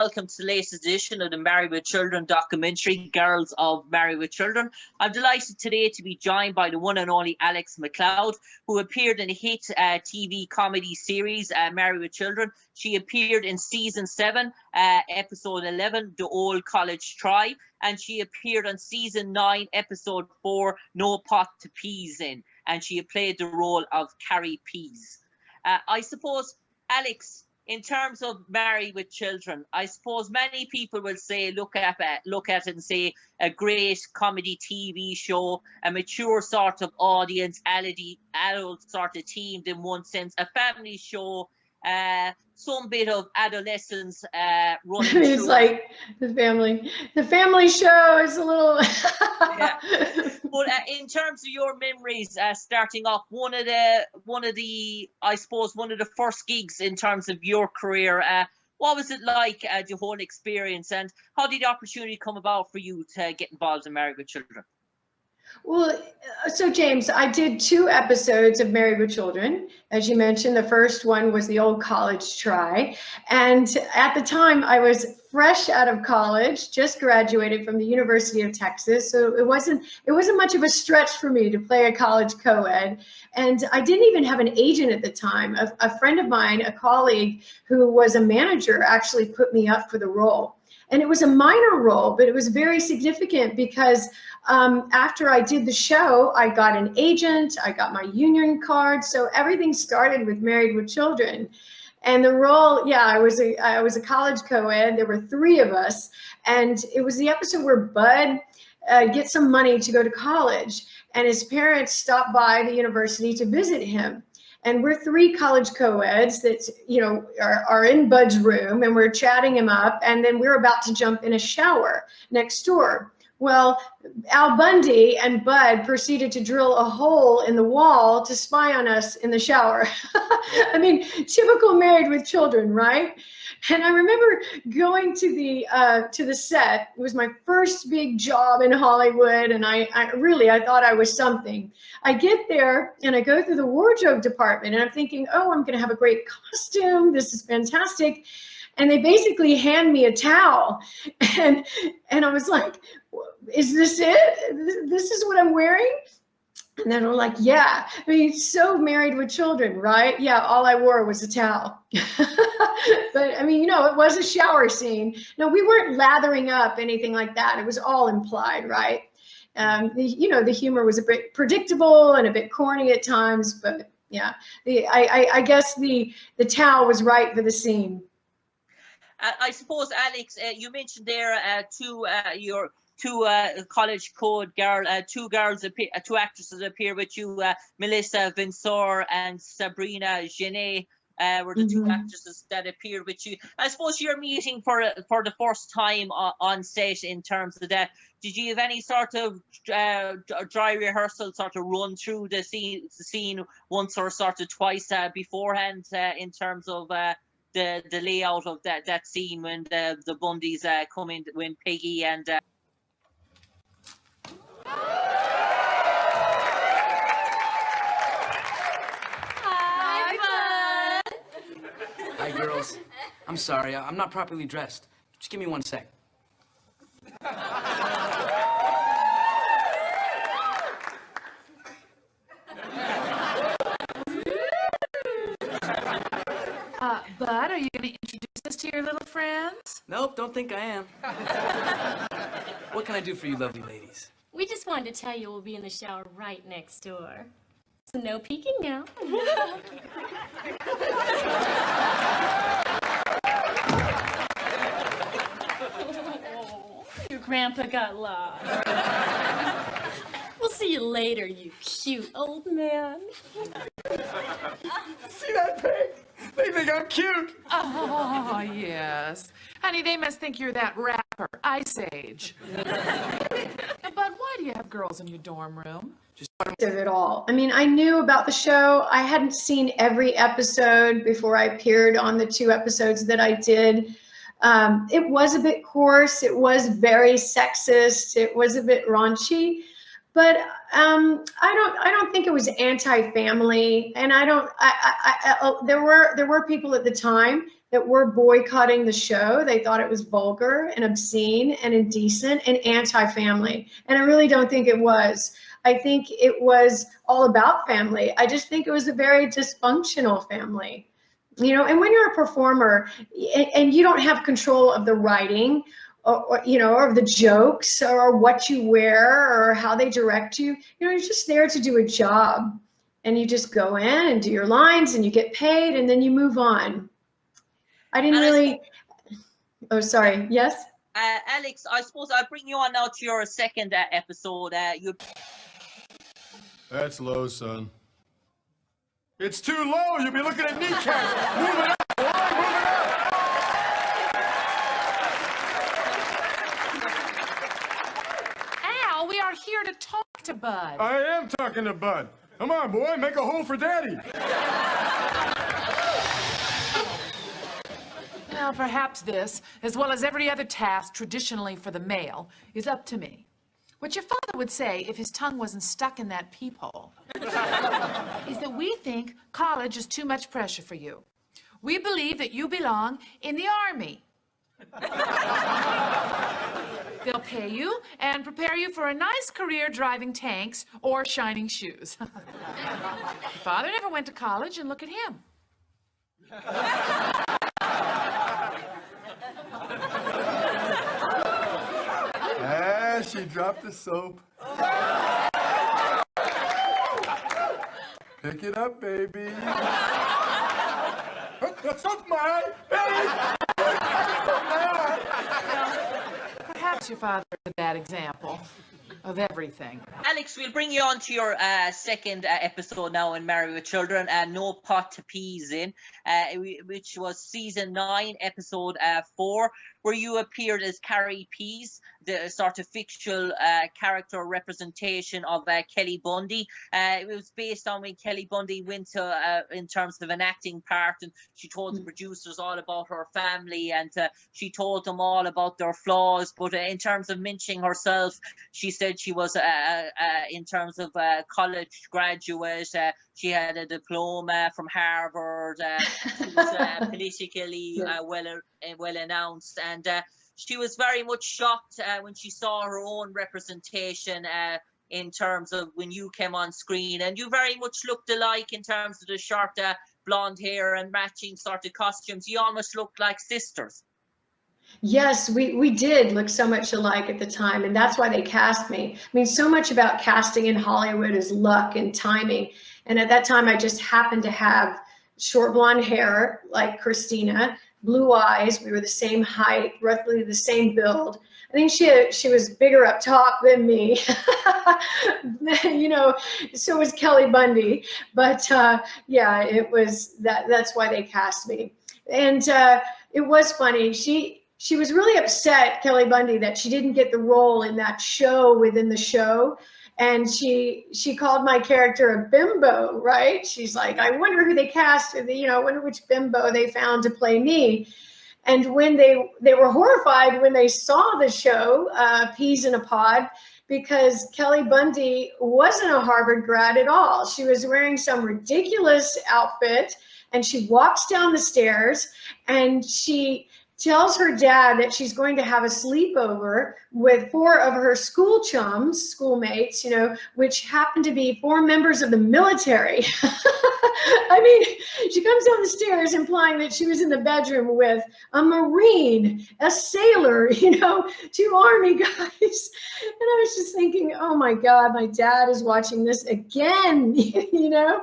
welcome to the latest edition of the Married with Children documentary, Girls of Married with Children. I'm delighted today to be joined by the one and only Alex McLeod, who appeared in a hit TV comedy series, Married with Children. She appeared in season 7, episode 11, The Old College Try, and she appeared on season 9, episode 4, No Pot to Peas In, and she played the role of Carrie Pease. I suppose, Alex, in terms of Married with Children, I suppose many people will say, look at it and say a great comedy TV show, a mature sort of audience, adult sort of themed in one sense, a family show, some bit of adolescence running through. It's like the family show is a little. Yeah. But in terms of your memories, starting off, one of the first gigs in terms of your career, what was it like, the whole experience, and how did the opportunity come about for you to get involved in Married with Children? Well, so James, I did 2 episodes of Married with Children. As you mentioned, the first one was The Old College Try. And at the time, I was fresh out of college, just graduated from the University of Texas. So it wasn't much of a stretch for me to play a college co-ed. And I didn't even have an agent at the time. A friend of mine, a colleague who was a manager, actually put me up for the role. And it was a minor role, but it was very significant because after I did the show, I got an agent, I got my union card. So everything started with Married with Children. And the role, yeah, I was a college co-ed. There were 3 of us. And it was the episode where Bud gets some money to go to college. And his parents stop by the university to visit him. And we're 3 college co-eds that, are in Bud's room, and we're chatting him up, and then we're about to jump in a shower next door. Well, Al Bundy and Bud proceeded to drill a hole in the wall to spy on us in the shower. I mean, typical Married with Children, right? And I remember going to the set. It was my first big job in Hollywood, and I thought I was something. I get there and I go through the wardrobe department, and I'm thinking, oh, I'm going to have a great costume. This is fantastic. And they basically hand me a towel, and I was like, is this it? This is what I'm wearing? And then I'm like, yeah. I mean, so Married with Children, right? Yeah, all I wore was a towel. But I mean, it was a shower scene. No, we weren't lathering up, anything like that. It was all implied, right? The humor was a bit predictable and a bit corny at times, but yeah, I guess the towel was right for the scene. I suppose, Alex, you mentioned there your 2 college code girl, 2 actresses appear with you, Melissa Vinsor and Sabrina Genet. Were the 2 actresses that appeared with you. I suppose you're meeting for the first time on set in terms of that. Did you have any sort of dry rehearsal, sort of run through the scene once or sort of twice beforehand in terms of the layout of that scene when the Bundys come in, when Peggy and Hi, girls. I'm sorry, I'm not properly dressed. Just give me 1 sec. Bud, are you going to introduce us to your little friends? Nope, don't think I am. What can I do for you lovely ladies? We just wanted to tell you we'll be in the shower right next door. So no peeking now. Your grandpa got lost. We'll see you later, you cute old man. See that pig? They think I'm cute. Oh, yes. Honey, they must think you're that rapper, Ice Age. But why do you have girls in your dorm room? Of it all. I mean, I knew about the show. I hadn't seen every episode before I appeared on the 2 episodes that I did. It was a bit coarse. It was very sexist. It was a bit raunchy. But I don't think it was anti-family, and there were people at the time that were boycotting the show. They thought it was vulgar and obscene and indecent and anti-family. And I really don't think it was. I think it was all about family. I just think it was a very dysfunctional family. You know, and when you're a performer and you don't have control of the writing or you know, or the jokes or what you wear or how they direct you, you know, you're just there to do a job. And you just go in and do your lines and you get paid and then you move on. I didn't really, oh, sorry, yes? Alex, I suppose I'll bring you on now to your second episode. That's low, son. It's too low. You'll be looking at kneecaps. Move it up. Move it up. Al, we are here to talk to Bud. I am talking to Bud. Come on, boy. Make a hole for Daddy. Well, perhaps this, as well as every other task traditionally for the male, is up to me. What your father would say if his tongue wasn't stuck in that peephole is that we think college is too much pressure for you. We believe that you belong in the Army. They'll pay you and prepare you for a nice career driving tanks or shining shoes. Your father never went to college, and look at him. She dropped the soap. Pick it up, baby. That's not mine, baby. Perhaps your father is a bad example of everything. Alex, we'll bring you on to your second episode now in Married with Children, No Pot to Peas In, which was season 9, episode 4, where you appeared as Carrie Pease, the sort of fictional character representation of Kelly Bundy. It was based on when Kelly Bundy went to, in terms of an acting part, and she told the producers all about her family, and she told them all about their flaws. But in terms of mentioning herself, she said she was, in terms of college graduate, she had a diploma from Harvard. She was politically well announced, and she was very much shocked when she saw her own representation in terms of when you came on screen, and you very much looked alike in terms of the short blonde hair and matching sort of costumes. You almost looked like sisters. Yes, we did look so much alike at the time, and that's why they cast me. I mean, so much about casting in Hollywood is luck and timing. And at that time, I just happened to have short blonde hair like Christina, blue eyes. We were the same height, roughly the same build. I think she was bigger up top than me. You know, so was Kelly Bundy. But yeah, it was that's why they cast me. And it was funny. She was really upset, Kelly Bundy, that she didn't get the role in that show within the show. And she called my character a bimbo, right? She's like, I wonder who they cast, you know, I wonder which bimbo they found to play me. And when they were horrified when they saw the show, Peas in a Pod, because Kelly Bundy wasn't a Harvard grad at all. She was wearing some ridiculous outfit, and she walks down the stairs, and she tells her dad that she's going to have a sleepover with 4 of her school chums, schoolmates, you know, which happen to be 4 members of the military. I mean, she comes down the stairs implying that she was in the bedroom with a Marine, a sailor, you know, 2 Army guys. And I was just thinking, oh my God, my dad is watching this again, you know?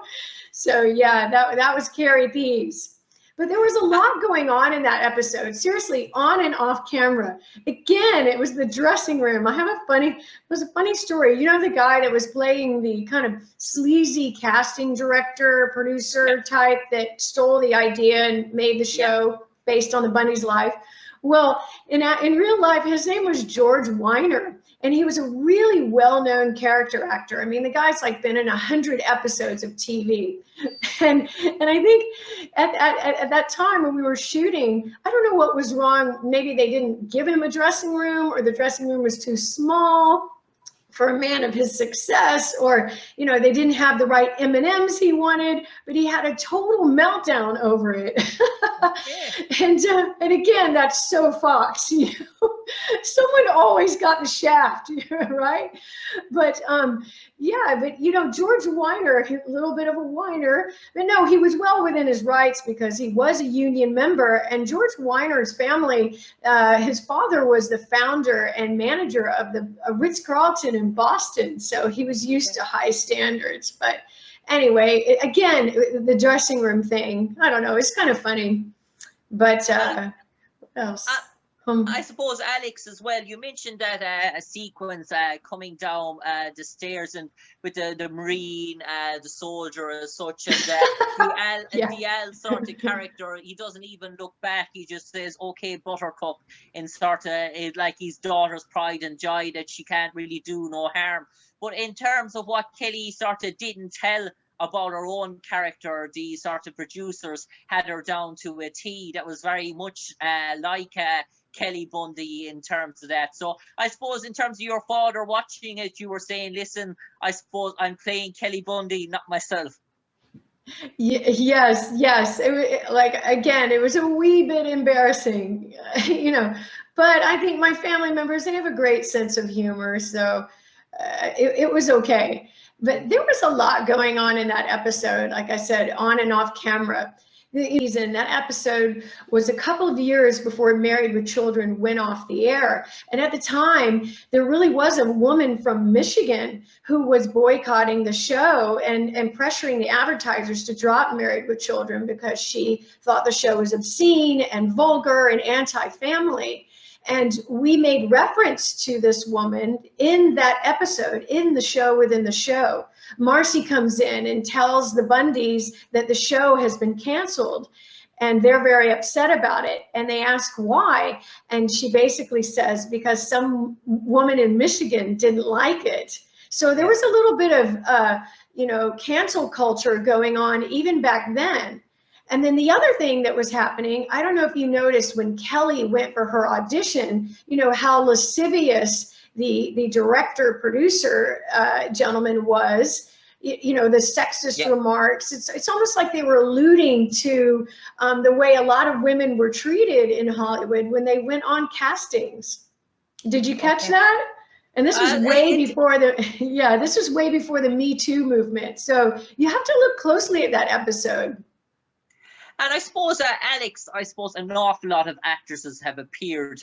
So yeah, that was Carrie Pease. But there was a lot going on in that episode, seriously, on and off camera. Again, it was the dressing room. It was a funny story. You know, the guy that was playing the kind of sleazy casting director, producer type that stole the idea and made the show based on the Bundy's life. Well, in real life, his name was George Weiner. And he was a really well-known character actor. I mean, the guy's like been in 100 episodes of TV. And I think at that time when we were shooting, I don't know what was wrong. Maybe they didn't give him a dressing room, or the dressing room was too small for a man of his success, or, you know, they didn't have the right M&Ms he wanted, but he had a total meltdown over it. And again, that's so Fox, you know, someone always got the shaft, right? But yeah, but you know, George Weiner, a little bit of a whiner, but no, he was well within his rights because he was a union member. And George Weiner's family, his father was the founder and manager of the Ritz-Carlton in Boston, so he was used to high standards. But anyway, again, the dressing room thing, I don't know, it's kind of funny. But what else? I suppose, Alex, as well, you mentioned that a sequence coming down the stairs and with the Marine, the soldier as such, and the Al sort of character, he doesn't even look back. He just says, okay, Buttercup, and sort of like his daughter's pride and joy that she can't really do no harm. But in terms of what Kelly sort of didn't tell about her own character, the sort of producers had her down to a T that was very much like Kelly Bundy in terms of that. So I suppose in terms of your father watching it, you were saying, listen, I suppose I'm playing Kelly Bundy, not myself. Yes. Like, again, it was a wee bit embarrassing, you know, but I think my family members, they have a great sense of humor. So it was okay. But there was a lot going on in that episode, like I said, on and off camera. And that episode was a couple of years before Married with Children went off the air. And at the time, there really was a woman from Michigan who was boycotting the show and pressuring the advertisers to drop Married with Children because she thought the show was obscene and vulgar and anti-family. And we made reference to this woman in that episode, in the show within the show. Marcy comes in and tells the Bundys that the show has been canceled, and they're very upset about it. And they ask why, and she basically says, because some woman in Michigan didn't like it. So there was a little bit of, you know, cancel culture going on even back then. And then the other thing that was happening, I don't know if you noticed when Kelly went for her audition, you know, how lascivious the director producer gentleman was, you know, the sexist remarks. It's almost like they were alluding to the way a lot of women were treated in Hollywood when they went on castings. Did you catch that? And this was way before this was way before the Me Too movement. So you have to look closely at that episode. And I suppose, Alex, an awful lot of actresses have appeared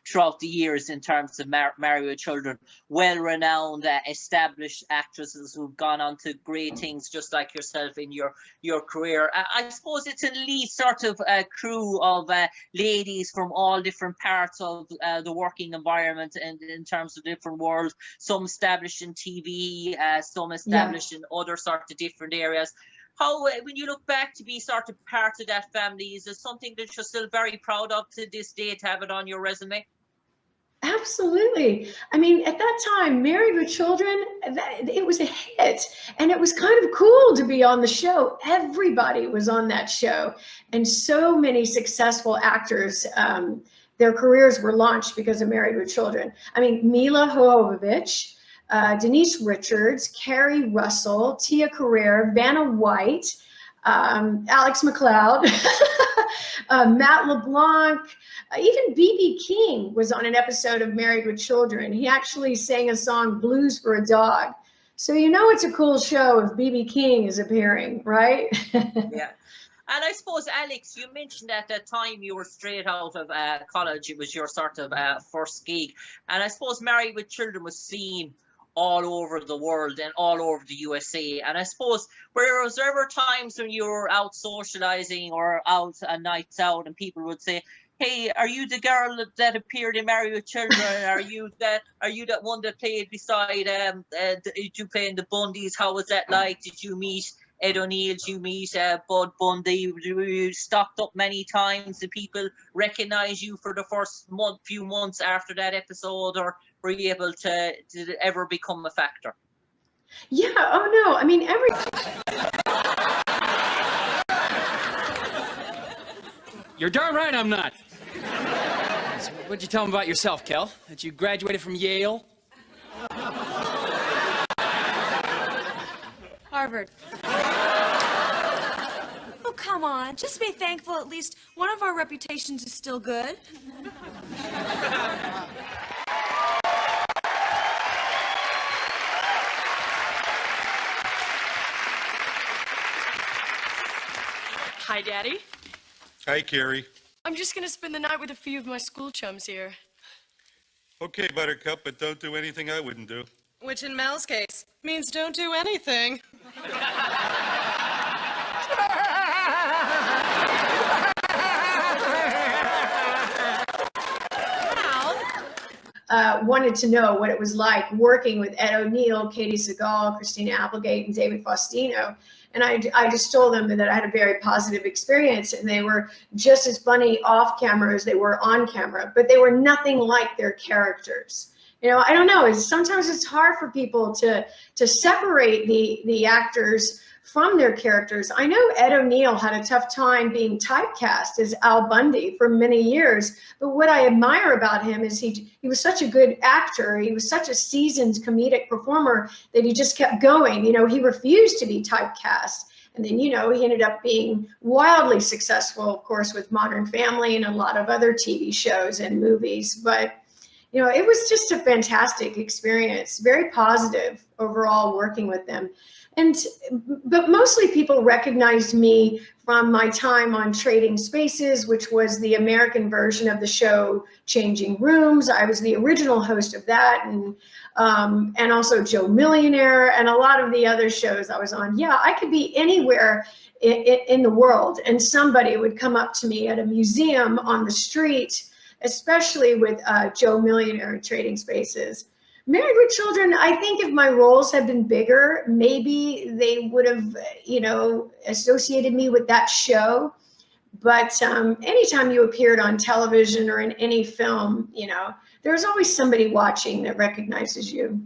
throughout the years in terms of Married with Children, well-renowned, established actresses who've gone on to great things, just like yourself in your career. I suppose it's an elite sort of crew of ladies from all different parts of the working environment and in terms of different worlds, some established in TV, some established in other sorts of different areas. How, when you look back to be sort of part of that family, is it something that you're still very proud of to this day to have it on your resume? Absolutely. I mean, at that time, Married with Children, it was a hit, and it was kind of cool to be on the show. Everybody was on that show, and so many successful actors, their careers were launched because of Married with Children. I mean, Mila Jovovich, Denise Richards, Carrie Russell, Tia Carrere, Vanna White, Alex McLeod, Matt LeBlanc, even B.B. King was on an episode of Married with Children. He actually sang a song, Blues for a Dog. So you know it's a cool show if B.B. King is appearing, right? Yeah. And I suppose, Alex, you mentioned at that time you were straight out of college. It was your sort of first gig. And I suppose Married with Children was seen all over the world and all over the USA. And I suppose, was there ever times when you were out socializing or out on nights out and people would say, hey, are you the girl that appeared in Married with Children? Are you that one that played beside did you play in the Bundys? How was that like? Did you meet Ed O'Neill? Did you meet Bud Bundy? Were you stocked up many times? Did people recognize you for the first few months after that episode, or were you able to, did it ever become a factor? Yeah, oh no, I mean, You're darn right I'm not. So what'd you tell him about yourself, Kel? That you graduated from Yale? Harvard. Oh, come on. Just be thankful at least one of our reputations is still good. Hi, Daddy. Hi, Carrie. I'm just gonna spend the night with a few of my school chums here. Okay, Buttercup, but don't do anything I wouldn't do. Which in Mel's case means don't do anything. Wanted to know what it was like working with Ed O'Neill, Katie Seagal, Christina Applegate, and David Faustino. And I just told them that I had a very positive experience, and they were just as funny off camera as they were on camera, but they were nothing like their characters. You know, I don't know. Sometimes it's hard for people to separate the actors from their characters. I know Ed O'Neill had a tough time being typecast as Al Bundy for many years, but what I admire about him is he was such a good actor. He was such a seasoned comedic performer that he just kept going. You know, he refused to be typecast. And then, you know, he ended up being wildly successful, of course, with Modern Family and a lot of other TV shows and movies. But, you know, it was just a fantastic experience, very positive overall working with them. But mostly people recognized me from my time on Trading Spaces, which was the American version of the show Changing Rooms. I was the original host of that, and also Joe Millionaire and a lot of the other shows I was on. Yeah, I could be anywhere in the world, and somebody would come up to me at a museum, on the street, especially with Joe Millionaire and Trading Spaces. Married with Children, I think if my roles had been bigger, maybe they would have, you know, associated me with that show. But anytime you appeared on television or in any film, you know, there's always somebody watching that recognizes you.